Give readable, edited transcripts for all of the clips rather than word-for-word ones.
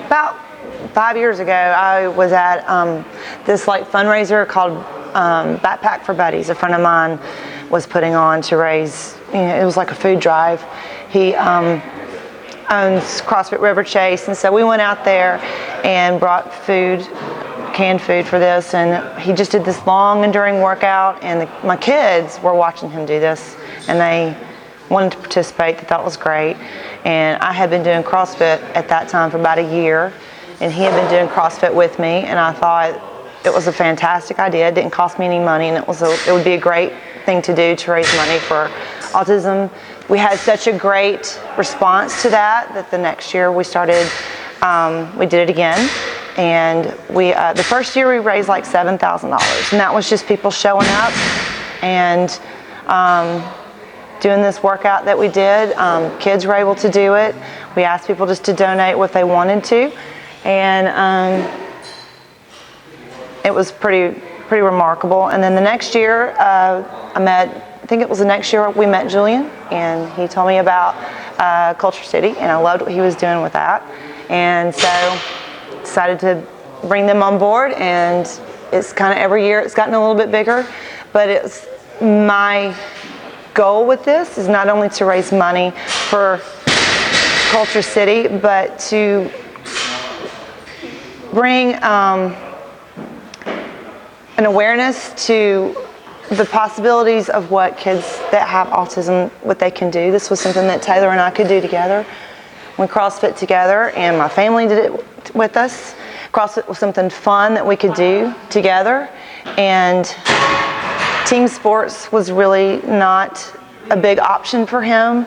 About 5 years ago, I was at this like fundraiser called Backpack for Buddies. A friend of mine was putting on to raise, it was like a food drive. He owns CrossFit River Chase, and so we went out there and brought food, canned food for this, and he just did this long enduring workout, and my kids were watching him do this, and they wanted to participate. They thought it was great. And I had been doing CrossFit at that time for about a year, and he had been doing CrossFit with me, and I thought it was a fantastic idea. It didn't cost me any money, and it would be a great thing to do to raise money for autism. We had such a great response to that the next year we started, we did it again. And the first year we raised like $7,000, and that was just people showing up and doing this workout that we did. Kids were able to do it. We asked people just to donate what they wanted to, and it was pretty remarkable. And then the next year, I think it was the next year we met Julian, and he told me about KultureCity, and I loved what he was doing with that, and so decided to bring them on board. And it's kind of every year it's gotten a little bit bigger, but it's my goal with this is not only to raise money for KultureCity, but to bring an awareness to the possibilities of what kids that have autism, what they can do. This was something that Taylor and I could do together. We CrossFit together, and my family did it with us. CrossFit was something fun that we could do together, and team sports was really not a big option for him,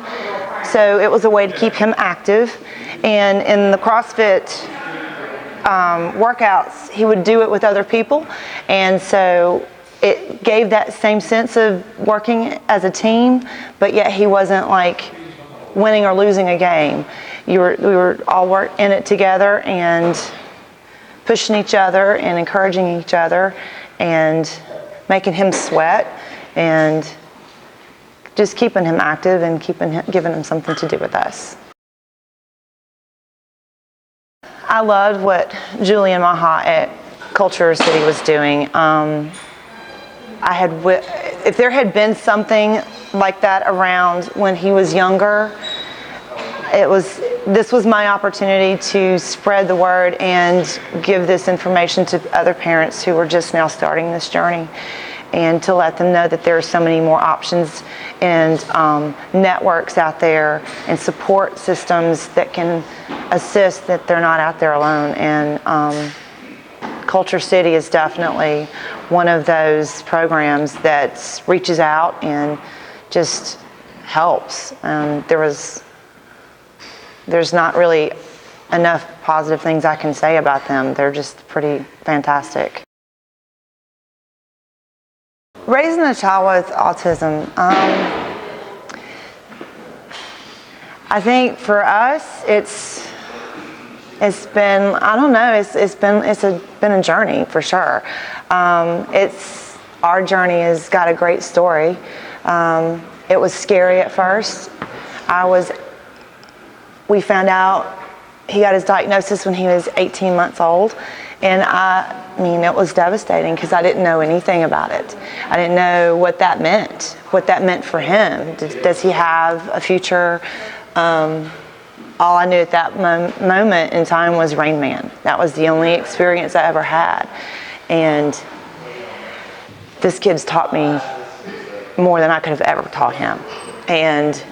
so it was a way to keep him active. And in the CrossFit workouts, he would do it with other people, and so it gave that same sense of working as a team, but yet he wasn't like winning or losing a game. We were all in it together and pushing each other and encouraging each other and making him sweat and just keeping him active and giving him something to do with us. I loved what Julian Maha at KultureCity was doing. If there had been something like that around when he was younger, this was my opportunity to spread the word and give this information to other parents who were just now starting this journey, and to let them know that there are so many more options and networks out there and support systems that can assist, that they're not out there alone. And KultureCity is definitely one of those programs that reaches out and just helps. There's not really enough positive things I can say about them. They're just pretty fantastic. Raising a child with autism, I think for us it's been, I don't know, it's been a journey for sure. Our journey has got a great story. It was scary at first. We found out he got his diagnosis when he was 18 months old, and it was devastating because I didn't know anything about it. I didn't know what that meant for him. Does he have a future? All I knew at that moment in time was Rain Man. That was the only experience I ever had. And this kid's taught me more than I could have ever taught him. And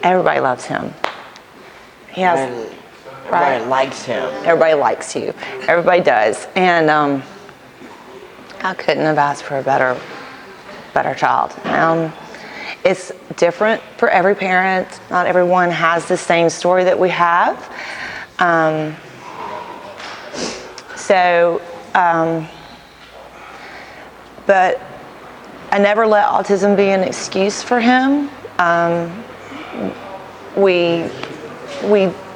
everybody loves him. Everybody likes him. Everybody likes you. Everybody does. And I couldn't have asked for a better child. It's different for every parent. Not everyone has the same story that we have. But I never let autism be an excuse for him. We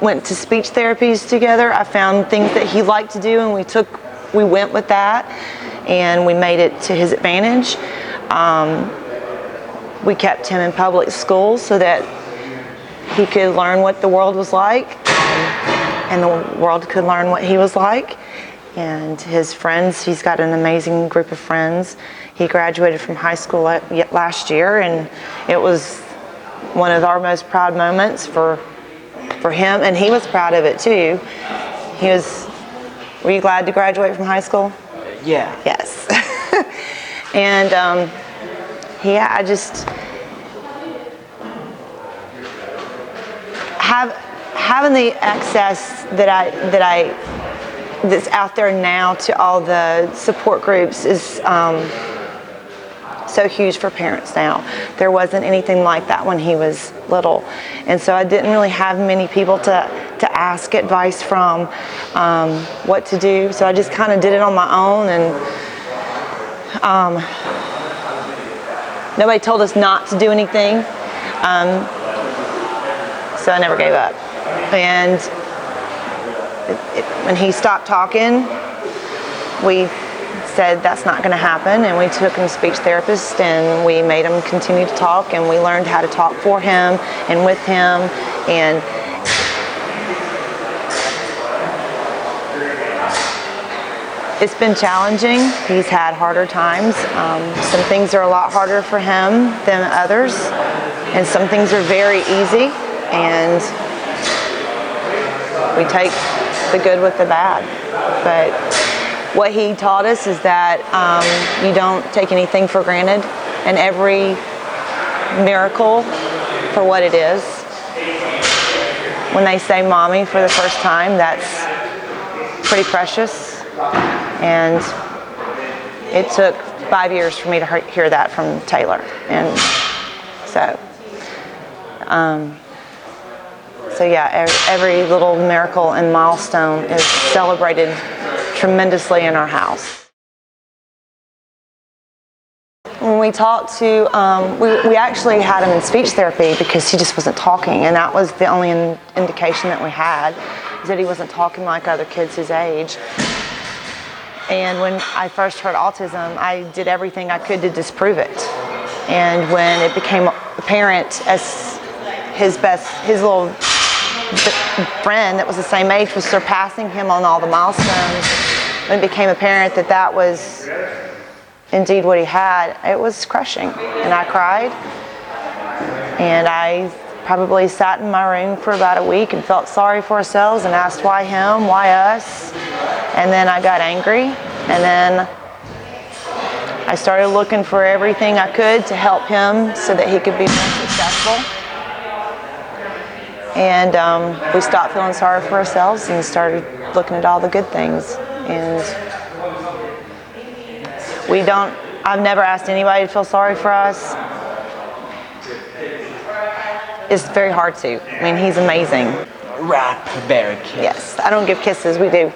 went to speech therapies together. I found things that he liked to do, and we went with that, and we made it to his advantage. We kept him in public school so that he could learn what the world was like. and the world could learn what he was like. And his friends, he's got an amazing group of friends. He graduated from high school last year, and it was one of our most proud moments for him, and he was proud of it too. Were you glad to graduate from high school? Yeah. Yes. And I just having the access that's out there now to all the support groups is so huge for parents now. There wasn't anything like that when he was little, and so I didn't really have many people to ask advice from what to do. So I just kind of did it on my own, and nobody told us not to do anything, so I never gave up. And when he stopped talking, we said that's not going to happen, and we took him to speech therapist, and we made him continue to talk, and we learned how to talk for him and with him. And it's been challenging. He's had harder times. Some things are a lot harder for him than others, and some things are very easy, and we take the good with the bad. But what he taught us is that you don't take anything for granted, and every miracle for what it is. When they say mommy for the first time, that's pretty precious. And it took 5 years for me to hear that from Taylor. And so yeah, every little miracle and milestone is celebrated tremendously in our house. When we talked to, we actually had him in speech therapy because he just wasn't talking, and that was the only indication that we had, is that he wasn't talking like other kids his age. And when I first heard autism, I did everything I could to disprove it. And when it became apparent as his little friend that was the same age was surpassing him on all the milestones, when it became apparent that that was indeed what he had, it was crushing. And I cried, and I probably sat in my room for about a week and felt sorry for ourselves and asked why him, why us. And then I got angry, and then I started looking for everything I could to help him so that he could be more successful. And we stopped feeling sorry for ourselves and started looking at all the good things. And I've never asked anybody to feel sorry for us. It's very hard to. I mean, he's amazing. Raspberry kiss. Yes, I don't give kisses, we do.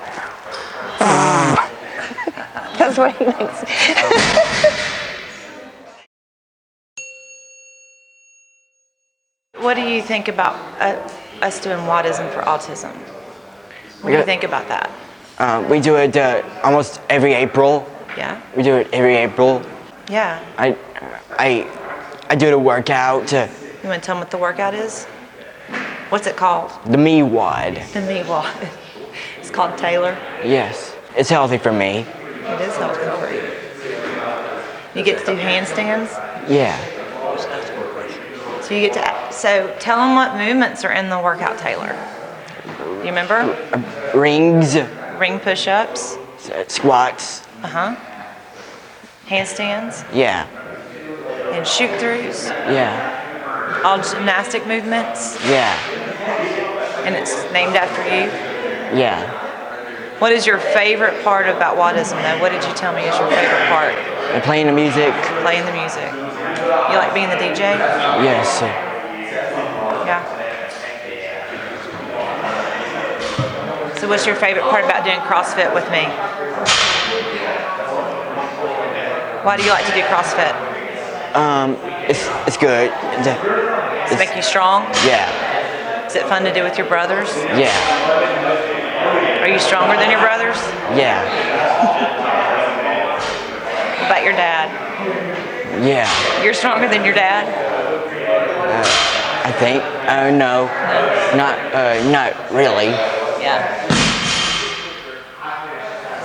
That's what he makes. What do you think about us doing Whatism for autism? What do you think about that? We do it almost every April. Yeah. We do it every April. Yeah. I do the workout. You want to tell them what the workout is? What's it called? The me wad. The me wad. It's called Taylor. Yes, it's healthy for me. It is healthy for you. You get to do handstands? Yeah. So you get to. So tell them what movements are in the workout, Taylor. You remember? Rings. Ring push-ups. Squats. Handstands. Yeah. And shoot-throughs. Yeah. All gymnastic movements. Yeah. And it's named after you. Yeah. What is your favorite part about Whatism, though? What did you tell me is your favorite part? Playing the music. Playing the music. You like being the DJ? Yes. Yeah. So what's your favorite part about doing CrossFit with me? Why do you like to do CrossFit? It's good. Does it make you strong? Yeah. Is it fun to do with your brothers? Yeah. Are you stronger than your brothers? Yeah. What about your dad? Yeah. You're stronger than your dad? I think. No. Not really. Yeah.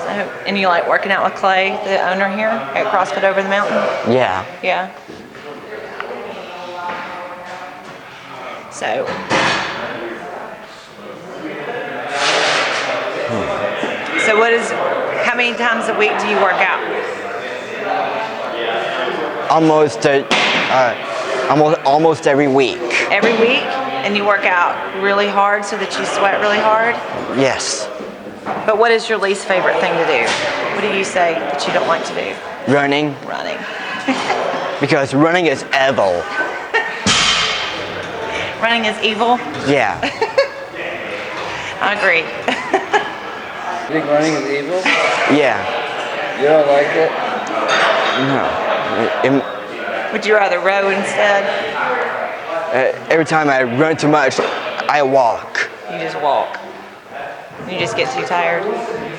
So, and you like working out with Clay, the owner here at CrossFit Over the Mountain? Yeah. Yeah. So. So how many times a week do you work out? Almost every week. Every week? And you work out really hard so that you sweat really hard? Yes. But what is your least favorite thing to do? What do you say that you don't like to do? Running. Running. Because running is evil. Running is evil? Yeah. I agree. You think running is evil? Yeah. You don't like it? No. Would you rather row instead? Every time I run too much, I walk. You just walk. You just get too tired?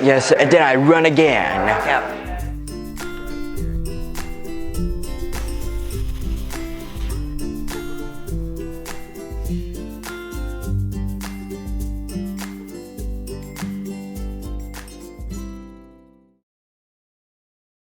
Yes, and then I run again. Yep.